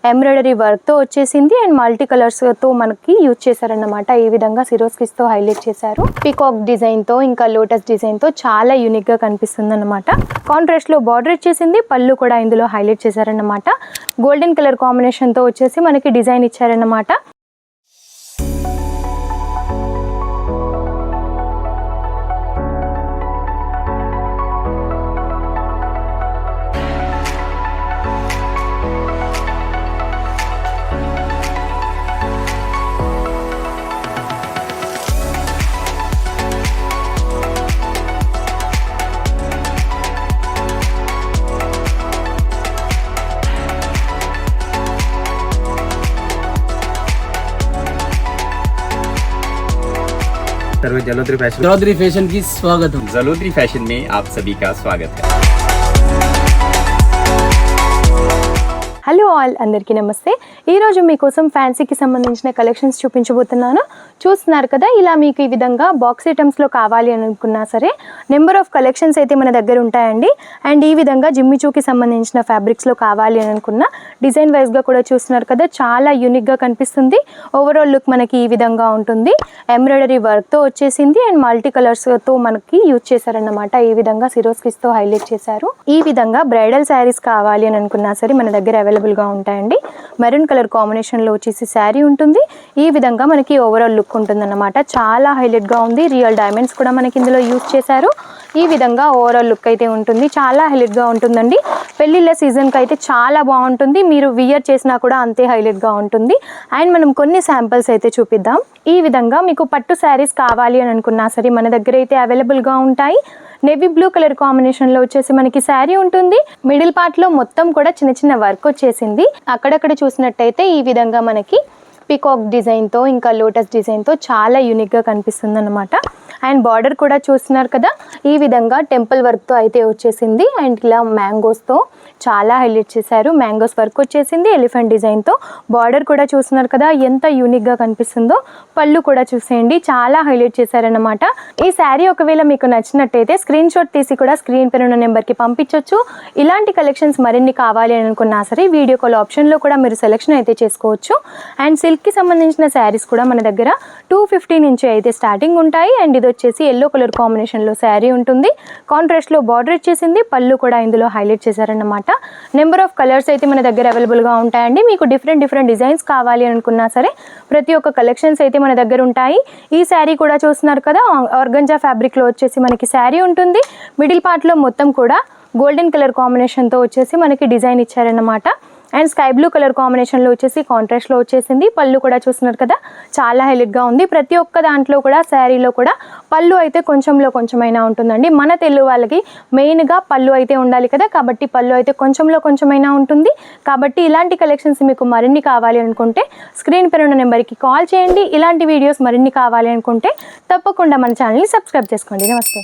Embroidery work తో వచ్చేసింది and multi colours తో మనకి యూజ్ చేశారన్నమాట. ఈ విధంగా సిరోస్కిస్ తో హైలైట్ చేశారు. పీకాక్ డిజైన్ తో ఇంకా లోటస్ డిజైన్ తో చాలా యూనిక్ గా కనిపిస్తుంది అన్నమాట. కాంట్రాస్ట్ లో బార్డర్ వచ్చేసింది, పళ్ళు కూడా ఇందులో హైలైట్ చేశారన్నమాట. గోల్డెన్ కలర్ కాంబినేషన్ తో వచ్చేసి మనకి డిజైన్ ఇచ్చారన్నమాట. जलोदरी फैशन की स्वागत। जलोदरी फैशन में आप सभी का स्वागत है। హలో ఆల్, అందరికీ నమస్తే. ఈరోజు మీకోసం ఫ్యాన్సీకి సంబంధించిన కలెక్షన్స్ చూపించబోతున్నాను. చూస్తున్నారు కదా, ఇలా మీకు ఈ విధంగా బాక్స్ ఐటమ్స్లో కావాలి అని అనుకున్నా సరే నెంబర్ ఆఫ్ కలెక్షన్స్ అయితే మన దగ్గర ఉంటాయండి. అండ్ ఈ విధంగా జిమ్మిచూకి సంబంధించిన ఫ్యాబ్రిక్స్లో కావాలి అని అనుకున్న డిజైన్ వైజ్గా కూడా చూస్తున్నారు కదా, చాలా యూనిక్గా కనిపిస్తుంది. ఓవరాల్ లుక్ మనకి ఈ విధంగా ఉంటుంది. ఎంబ్రాయిడరీ వర్క్తో వచ్చేసింది అండ్ మల్టీ కలర్స్తో మనకి యూజ్ చేశారన్నమాట. ఈ విధంగా సిరోస్కిస్తో హైలైట్ చేశారు. ఈ విధంగా బ్రైడల్ శారీస్ కావాలి అని అనుకున్నా సరే మన దగ్గర అవైలబుల్గా ఉంటాయండి. మెరూన్ కలర్ కాంబినేషన్లో వచ్చేసి శారీ ఉంటుంది. ఈ విధంగా మనకి ఓవరాల్ లుక్ ఉంటుందన్నమాట. చాలా హైలైట్గా ఉంది. రియల్ డైమండ్స్ కూడా మనకి ఇందులో యూజ్ చేశారు. ఈ విధంగా ఓవరాల్ లుక్ అయితే ఉంటుంది. చాలా హైలైట్గా ఉంటుందండి. పెళ్ళిళ్ళ సీజన్కి అయితే చాలా బాగుంటుంది. మీరు వియర్ చేసినా కూడా అంతే హైలైట్గా ఉంటుంది. అండ్ మనం కొన్ని శాంపిల్స్ అయితే చూపిద్దాం. ఈ విధంగా మీకు పట్టు శారీస్ కావాలి అని అనుకున్నా సరే మన దగ్గర అయితే అవైలబుల్గా ఉంటాయి. నేవీ బ్లూ కలర్ కాంబినేషన్లో వచ్చేసి మనకి శారీ ఉంటుంది. మిడిల్ పార్ట్లో మొత్తం కూడా చిన్న చిన్న వర్క్ వచ్చేసింది. అక్కడక్కడ చూసినట్టయితే ఈ విధంగా మనకి పీకాక్ డిజైన్తో ఇంకా లోటస్ డిజైన్తో చాలా యూనిక్గా కనిపిస్తుంది అన్నమాట. అండ్ బార్డర్ కూడా చూస్తున్నారు కదా, ఈ విధంగా టెంపుల్ వర్క్తో అయితే వచ్చేసింది. అండ్ ఇలా మ్యాంగోస్తో చాలా హైలైట్ చేశారు. మ్యాంగోస్ వర్క్ వచ్చేసింది ఎలిఫెంట్ డిజైన్తో. బార్డర్ కూడా చూస్తున్నారు కదా ఎంత యూనిక్గా కనిపిస్తుందో. పళ్ళు కూడా చూసేయండి, చాలా హైలైట్ చేశారన్నమాట. ఈ శారీ ఒకవేళ మీకు నచ్చినట్టయితే స్క్రీన్ షాట్ తీసి కూడా స్క్రీన్ పైన ఉన్న నెంబర్కి పంపించవచ్చు. ఇలాంటి కలెక్షన్స్ మరిన్ని కావాలి అని అనుకున్నా సరే వీడియో కాల్ ఆప్షన్లో కూడా మీరు సెలెక్షన్ అయితే చేసుకోవచ్చు. అండ్ సిల్క్కి సంబంధించిన శారీస్ కూడా మన దగ్గర 250 నుంచి అయితే స్టార్టింగ్ ఉంటాయి. అండ్ ఇది వచ్చేసి ఎల్లో కలర్ కాంబినేషన్లో శారీ ఉంటుంది. కాంట్రాస్ట్లో బార్డర్ వచ్చేసింది, పళ్ళు కూడా ఇందులో హైలైట్ చేశారన్నమాట. నెంబర్ ఆఫ్ కలర్స్ అయితే మన దగ్గర అవైలబుల్గా ఉంటాయండి. మీకు డిఫరెంట్ డిజైన్స్ కావాలి అనుకున్నా సరే ప్రతి ఒక్క కలెక్షన్స్ అయితే మన దగ్గర ఉంటాయి. ఈ శారీ కూడా చూస్తున్నారు కదా, ఆర్గంజా ఫ్యాబ్రిక్లో వచ్చేసి మనకి శారీ ఉంటుంది. మిడిల్ పార్ట్లో మొత్తం కూడా గోల్డెన్ కలర్ కాంబినేషన్తో వచ్చేసి మనకి డిజైన్ ఇచ్చారన్నమాట. అండ్ స్కై బ్లూ కలర్ కాంబినేషన్లో వచ్చేసి కాంట్రాస్ట్లో వచ్చేసింది. పళ్ళు కూడా చూస్తున్నారు కదా, చాలా హైలైట్గా ఉంది. ప్రతి ఒక్క దాంట్లో కూడా శారీలో కూడా పళ్ళు అయితే కొంచెమైనా ఉంటుందండి. మన తెలుగు వాళ్ళకి మెయిన్గా పళ్ళు అయితే ఉండాలి కదా, కాబట్టి పళ్ళు అయితే కొంచెమైనా ఉంటుంది. కాబట్టి ఇలాంటి కలెక్షన్స్ మీకు మరిన్ని కావాలి అనుకుంటే స్క్రీన్ పైన ఉన్న నెంబర్కి కాల్ చేయండి. ఇలాంటి వీడియోస్ మరిన్ని కావాలి అనుకుంటే తప్పకుండా మన ఛానల్ని సబ్స్క్రైబ్ చేసుకోండి. నమస్తే.